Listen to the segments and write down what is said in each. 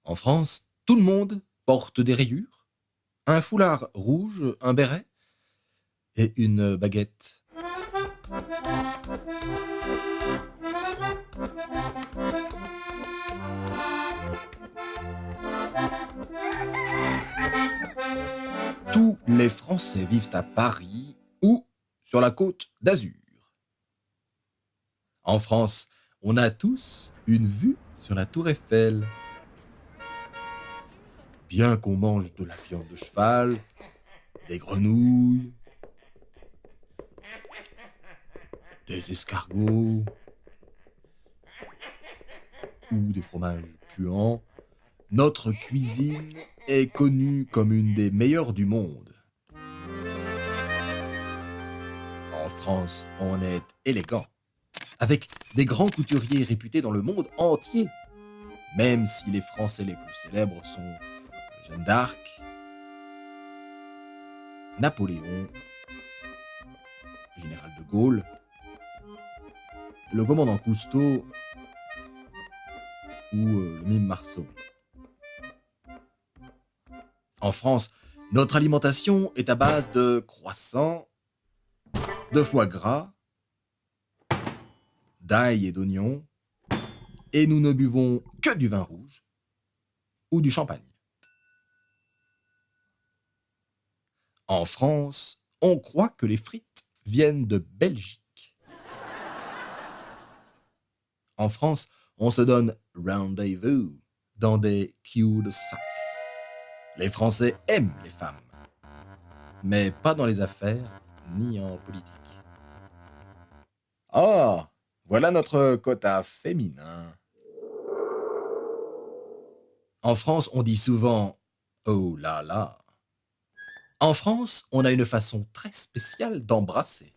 En France, tout le monde porte des rayures, un foulard rouge, un béret et une baguette. Tous les Français vivent à Paris ou sur la côte d'Azur. En France, on a tous une vue sur la tour Eiffel. Bien qu'on mange de la viande de cheval, des grenouilles, des escargots ou des fromages puants, notre cuisine est connue comme une des meilleures du monde. En France, on est élégant, avec des grands couturiers réputés dans le monde entier, même si les Français les plus célèbres sont Jeanne d'Arc, Napoléon, Général de Gaulle, le commandant Cousteau ou le mime Marceau. En France, notre alimentation est à base de croissants, de foie gras, d'ail et d'oignons, et nous ne buvons que du vin rouge ou du champagne. En France, on croit que les frites viennent de Belgique. En France, on se donne rendez-vous dans des cul-de-sac. Les Français aiment les femmes, mais pas dans les affaires ni en politique. Oh, voilà notre quota féminin. En France, on dit souvent oh là là. En France, on a une façon très spéciale d'embrasser.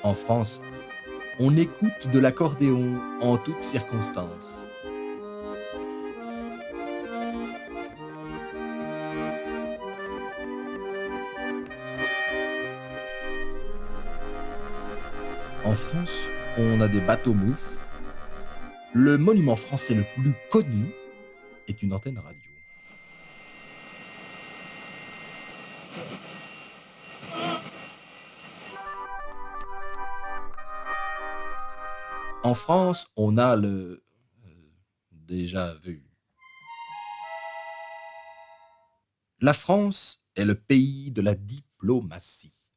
En France, on écoute de l'accordéon en toutes circonstances. En France, on a des bateaux-mouches. Le monument français le plus connu est une antenne radio. En France, on a le déjà vu. La France est le pays de la diplomatie.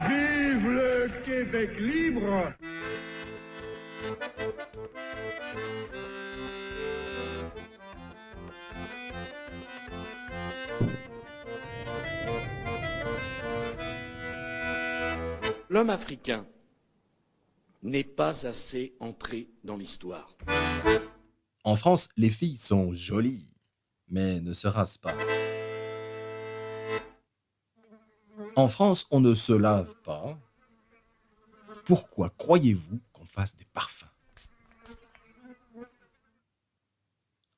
Vive le Québec libre! L'homme africain n'est pas assez entré dans l'histoire. En France, les filles sont jolies, mais ne se rasent pas. En France, on ne se lave pas. Pourquoi croyez-vous qu'on fasse des parfums?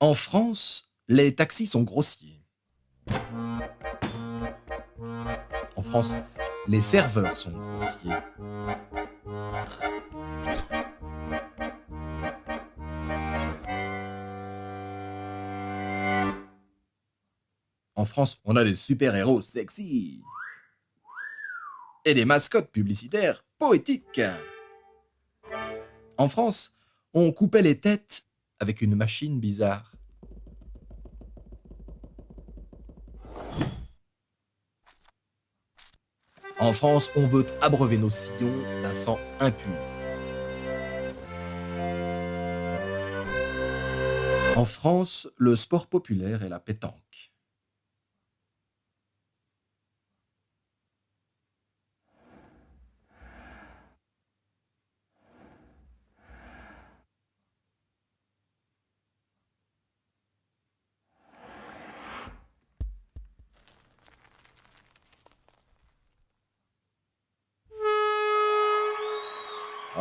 En France, les taxis sont grossiers. En France, les serveurs sont grossiers. En France, on a des super-héros sexy. Et des mascottes publicitaires poétiques. En France, on coupait les têtes avec une machine bizarre. En France, on veut abreuver nos sillons d'un sang impur. En France, le sport populaire est la pétanque.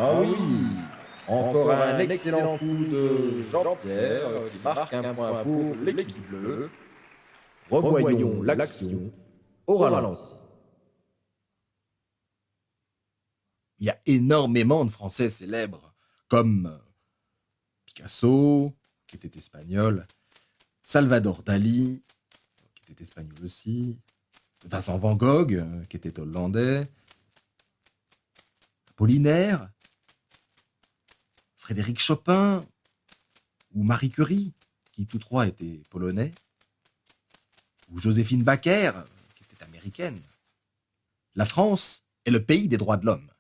Ah oui, encore un excellent coup de Jean-Pierre qui marque un point pour l'équipe bleue. Revoyons l'action au ralenti. Il y a énormément de Français célèbres, comme Picasso, qui était espagnol, Salvador Dali, qui était espagnol aussi, Vincent Van Gogh, qui était hollandais, Apollinaire, Frédéric Chopin ou Marie Curie, qui tous trois étaient polonais, ou Joséphine Baker, qui était américaine. La France est le pays des droits de l'homme.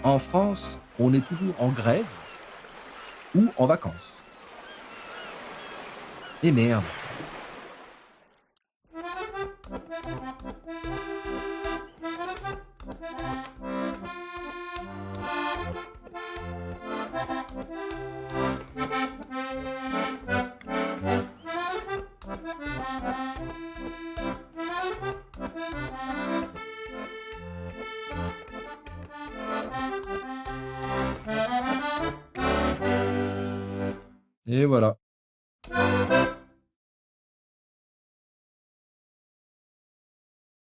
En France, on est toujours en grève ou en vacances. Et merde. Et voilà.